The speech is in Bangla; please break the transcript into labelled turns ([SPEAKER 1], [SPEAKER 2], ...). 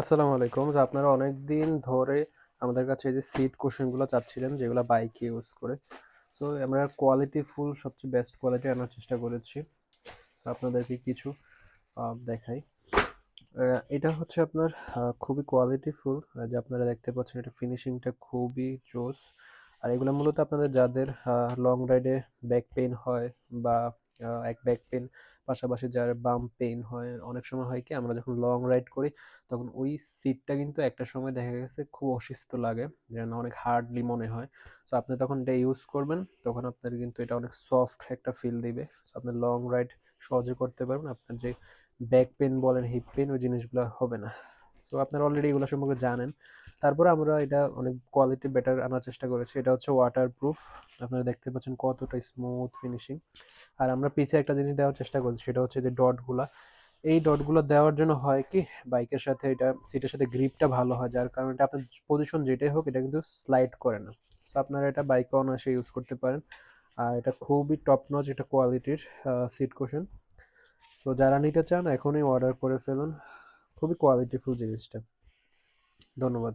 [SPEAKER 1] আসসালামু আলাইকুম। যে আপনারা অনেকদিন ধরে আমাদের কাছে এই যে সিট কুশনগুলো চাচ্ছিলেন যেগুলো বাইকে ইউজ করে। সো আমরা কোয়ালিটি ফুল সবচেয়ে বেস্ট কোয়ালিটি আনার চেষ্টা করেছি। তো আপনাদেরকে কিছু দেখাই। এটা হচ্ছে আপনার খুবই কোয়ালিটি ফুল, যে আপনারা দেখতে পাচ্ছেন এটা ফিনিশিংটা খুবই জোস। আর এগুলো মূলত আপনাদের যাদের লং রাইডে ব্যাক পেইন হয় বা এক ব্যাক পেইন পাশাপাশি যার বাম পেইন হয়, অনেক সময় হয় কি আমরা যখন লং রাইড করি তখন ওই সিটটা কিন্তু একটা সময় দেখা গেছে খুব অসুস্থ লাগে, যেন অনেক হার্ডলি মনে হয়। তো আপনি তখন এটা ইউজ করবেন, তখন আপনার কিন্তু এটা অনেক সফট একটা ফিল দিবে। সো আপনি লং রাইড সহজে করতে পারবেন, আপনার যে ব্যাক পেন বলেন হিপ পেন ওই জিনিসগুলো হবে না। সো আপনারা অলরেডি এগুলো সম্পর্কে জানেন। তারপরে আমরা এটা অনেক কোয়ালিটি বেটার আনার চেষ্টা করেছি। এটা হচ্ছে ওয়াটার প্রুফ। আপনারা দেখতে পাচ্ছেন কতটা স্মুথ ফিনিশিং। আর আমরা পিছে একটা জিনিস দেওয়ার চেষ্টা করছি, সেটা হচ্ছে যে ডটগুলা। এই ডটগুলো দেওয়ার জন্য হয় কি, বাইকের সাথে এটা সিটের সাথে গ্রিপটা ভালো হয়, যার কারণে এটা আপনার পজিশন যেটাই হোক এটা কিন্তু স্লাইড করে না। সো আপনারা এটা বাইকে অনায়াসে ইউজ করতে পারেন। আর এটা খুবই টপ নচ এটা কোয়ালিটির সিট কুশন। তো যারা নিতে চান এখনই অর্ডার করে ফেলুন। খুবই কোয়ালিটিফুল জিনিসটা। ধন্যবাদ।